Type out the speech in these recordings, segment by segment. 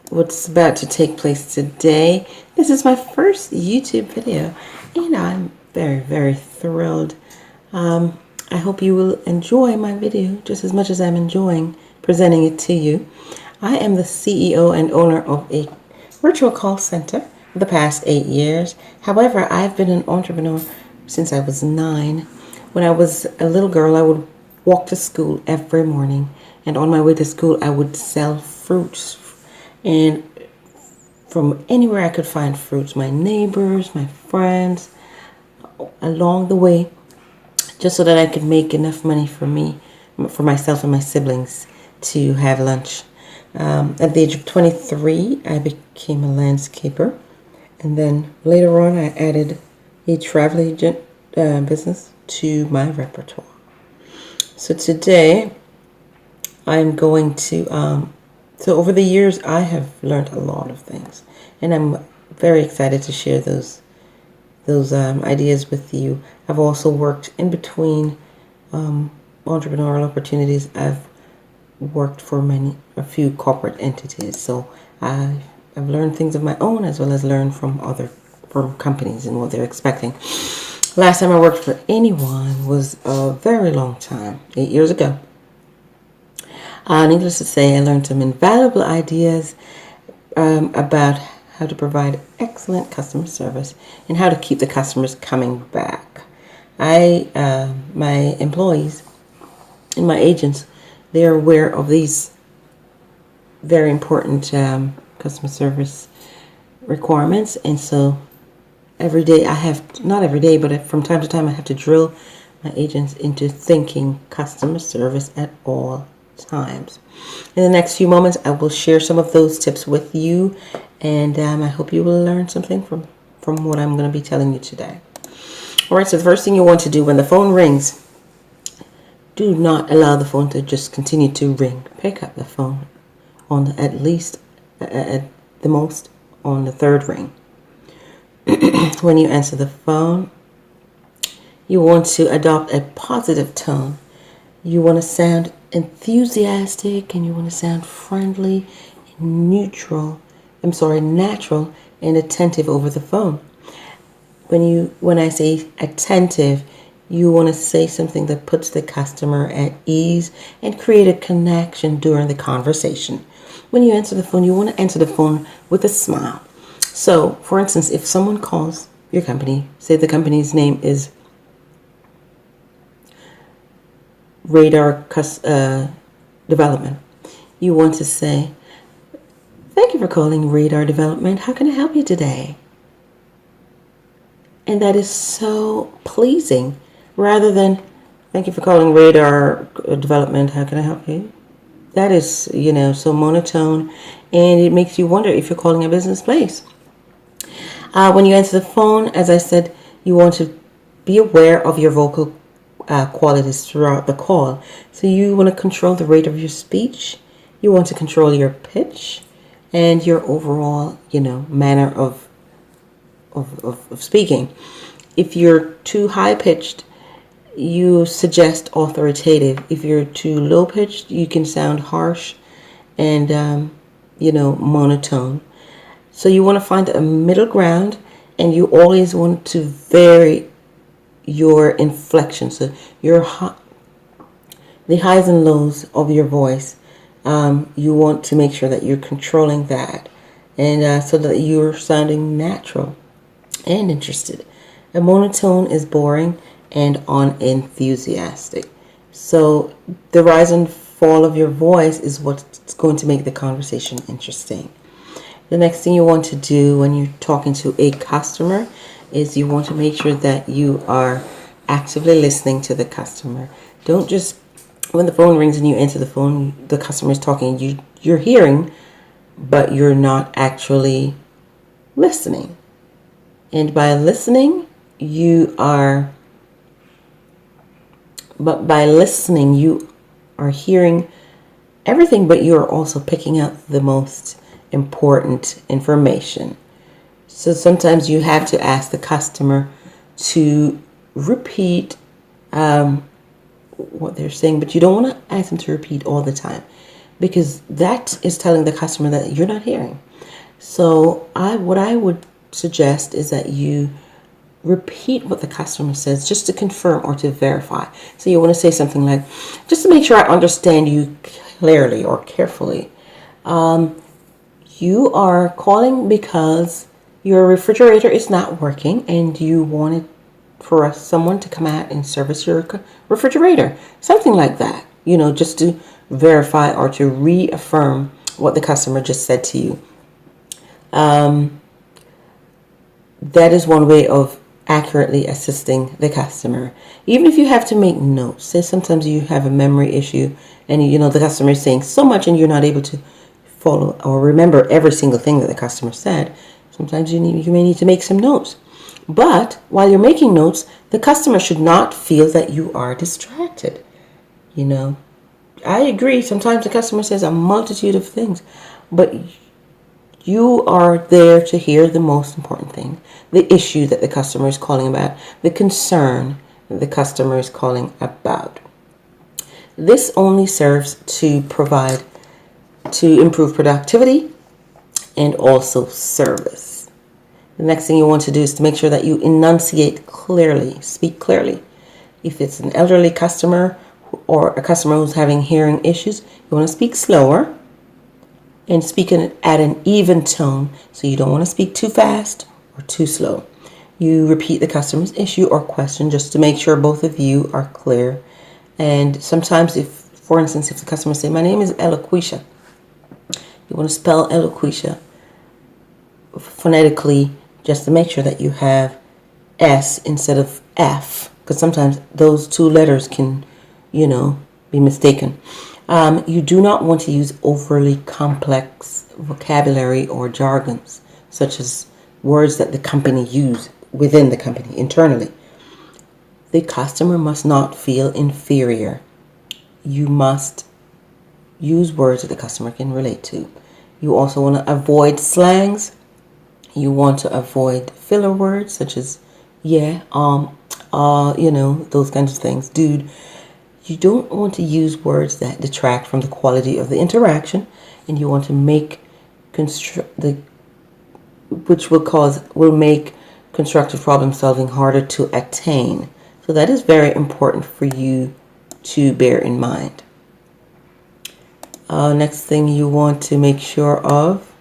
What's about to take place today. This is my first YouTube video, and I'm very, very thrilled. I hope you will enjoy my video just as much as I'm enjoying presenting it to you. I am the CEO and owner of a virtual call center for the past 8 years. However, I've been an entrepreneur since I was 9. When I was a little girl, I would walk to school every morning, and on my way to school, I would sell fruits. And from anywhere I could find fruits, my neighbors, my friends, along the way, just so that I could make enough money for me, for myself and my siblings to have lunch. At the age of 23, I became a landscaper. And then later on, I added a travel agent business to my repertoire. So today, I'm going to... So over the years, I have learned a lot of things, and I'm very excited to share those ideas with you. I've also worked in between entrepreneurial opportunities. I've worked for a few corporate entities, so I've learned things of my own as well as learned from companies and what they're expecting. Last time I worked for anyone was a very long time, 8 years ago. Needless to say, I learned some invaluable ideas about how to provide excellent customer service and how to keep the customers coming back. My employees and my agents, they are aware of these very important customer service requirements, and so every day not every day, but from time to time I have to drill my agents into thinking customer service at all times. In the next few moments, I will share some of those tips with you, and I hope you will learn something from what I'm going to be telling you today. All right, so the first thing you want to do when the phone rings, do not allow the phone to just continue to ring. Pick up the phone on at the most on the third ring. When you answer the phone, you want to adopt a positive tone. You want to sound enthusiastic, and you want to sound friendly and natural and attentive over the phone. When I say attentive, you want to say something that puts the customer at ease and create a connection during the conversation. When you answer the phone, you want to answer the phone with a smile. So, for instance, if someone calls your company, say the company's name is Radar Development, you want to say, "Thank you for calling Radar Development. How can I help you today?" And that is so pleasing, rather than, "Thank you for calling Radar Development. How can I help you?" That is, so monotone, and it makes you wonder if you're calling a business place. When you answer the phone, as I said, you want to be aware of your vocal qualities throughout the call. So you want to control the rate of your speech. You want to control your pitch and your overall, manner of speaking. If you're too high pitched, you suggest authoritative. If you're too low pitched, you can sound harsh and monotone. So you want to find a middle ground, and you always want to vary your inflection, so the highs and lows of your voice. You want to make sure that you're controlling that, and so that you're sounding natural and interested. A monotone is boring and unenthusiastic. So the rise and fall of your voice is what's going to make the conversation interesting. The next thing you want to do when you're talking to a customer is you want to make sure that you are actively listening to the customer. Don't just, when the phone rings and you answer the phone, the customer is talking, you're hearing, but you're not actually listening. And by listening, you are hearing everything, but you're also picking out the most important information. So sometimes you have to ask the customer to repeat what they're saying, but you don't want to ask them to repeat all the time, because that is telling the customer that you're not hearing. So what I would suggest is that you repeat what the customer says just to confirm or to verify. So you want to say something like, just to make sure I understand you clearly or carefully. You are calling because your refrigerator is not working and you wanted for someone to come out and service your refrigerator. Something like that, just to verify or to reaffirm what the customer just said to you. That is one way of accurately assisting the customer. Even if you have to make notes, say sometimes you have a memory issue and the customer is saying so much and you're not able to follow or remember every single thing that the customer said. Sometimes you may need to make some notes. But while you're making notes, the customer should not feel that you are distracted. I agree, sometimes the customer says a multitude of things, but you are there to hear the most important thing, the issue that the customer is calling about, the concern that the customer is calling about. This only serves to improve productivity and also service. The next thing you want to do is to make sure that you enunciate clearly, speak clearly. If it's an elderly customer or a customer who's having hearing issues, you want to speak slower and speak at an even tone. So you don't want to speak too fast or too slow. You repeat the customer's issue or question just to make sure both of you are clear. And sometimes for instance, if the customer says, my name is Eloquisha, you want to spell Eloquisha phonetically just to make sure that you have S instead of F, because sometimes those two letters can, be mistaken. You do not want to use overly complex vocabulary or jargons, such as words that the company use within the company internally. The customer must not feel inferior. You must use words that the customer can relate to. You also want to avoid slangs. You want to avoid filler words such as yeah, those kinds of things. Dude, you don't want to use words that detract from the quality of the interaction, and you want to make will make constructive problem solving harder to attain. So that is very important for you to bear in mind. Next thing you want to make sure of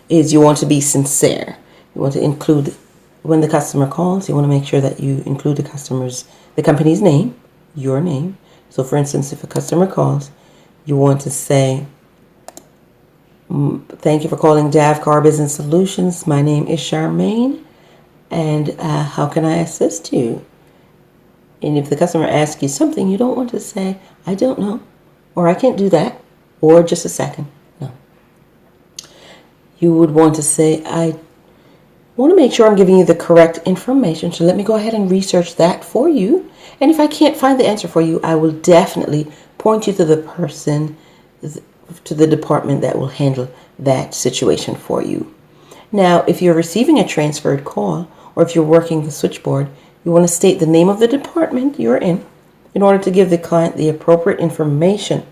is you want to be sincere. You want to include, when the customer calls, you want to make sure that you include the company's name, your name. So for instance, if a customer calls, you want to say, thank you for calling DAV Car Business Solutions. My name is Charmaine, and how can I assist you? And if the customer asks you something, you don't want to say, I don't know, or I can't do that, or just a second. No. You would want to say, I want to make sure I'm giving you the correct information, so let me go ahead and research that for you. And if I can't find the answer for you, I will definitely point you to the person, to the department that will handle that situation for you. Now, if you're receiving a transferred call, or if you're working the switchboard, you want to state the name of the department you're in order to give the client the appropriate information.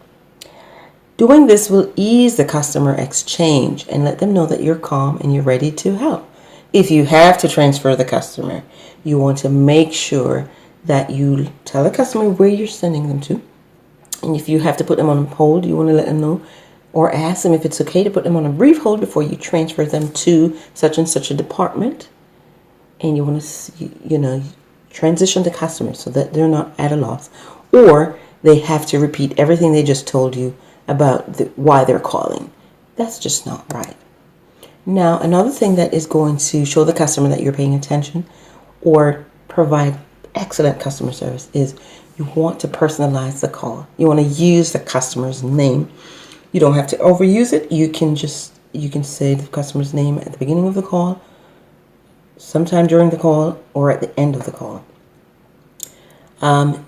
Doing this will ease the customer exchange and let them know that you're calm and you're ready to help. If you have to transfer the customer, you want to make sure that you tell the customer where you're sending them to. And if you have to put them on hold, you want to let them know or ask them if it's okay to put them on a brief hold before you transfer them to such and such a department. And you want to, transition the customer so that they're not at a loss, or they have to repeat everything they just told you about why they're calling. That's just not right. Now, another thing that is going to show the customer that you're paying attention or provide excellent customer service is you want to personalize the call. You want to use the customer's name. You don't have to overuse it. You can say the customer's name at the beginning of the call, sometime during the call, or at the end of the call.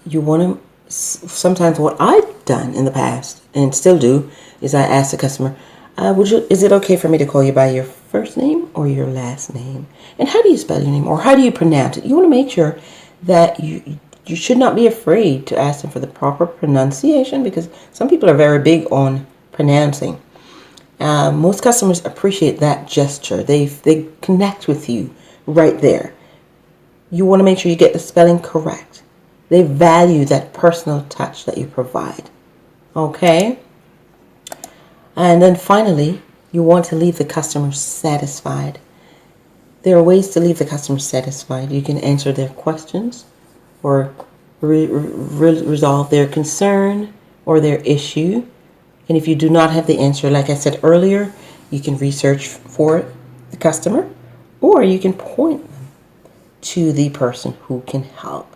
You want to sometimes what I've done in the past and still do is I ask the customer, is it okay for me to call you by your first name or your last name? And how do you spell your name, or how do you pronounce it? You want to make sure that you should not be afraid to ask them for the proper pronunciation, because some people are very big on pronouncing. Most customers appreciate that gesture. They connect with you right there. You want to make sure you get the spelling correct. They value that personal touch that you provide. Okay? And then finally, you want to leave the customer satisfied. There are ways to leave the customer satisfied. You can answer their questions, or resolve their concern or their issue. And if you do not have the answer, like I said earlier, you can research for the customer, or you can point them to the person who can help.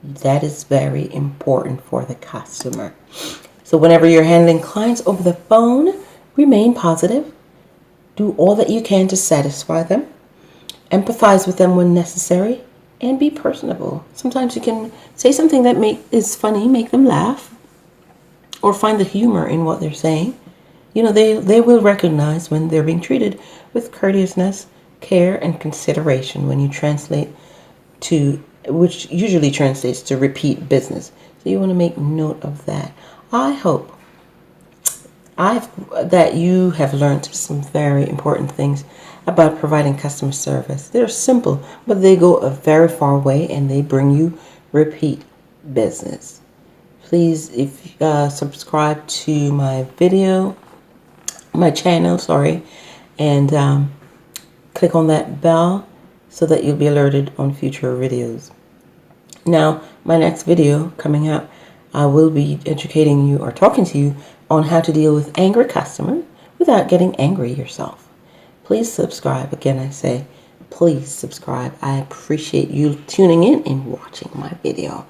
That is very important for the customer. So whenever you're handling clients over the phone, remain positive. Do all that you can to satisfy them. Empathize with them when necessary, and be personable. Sometimes you can say something that is funny, make them laugh, or find the humor in what they're saying. You know, they will recognize when they're being treated with courteousness, care, and consideration when you translate to, which usually translates to repeat business. So you want to make note of that. I hope that you have learned some very important things about providing customer service. They're simple, but they go a very far way, and they bring you repeat business. Please, if subscribe to my channel, and click on that bell so that you'll be alerted on future videos. Now, my next video coming up, I will be educating you or talking to you on how to deal with angry customers without getting angry yourself. Please subscribe. Again, I say, please subscribe. I appreciate you tuning in and watching my video.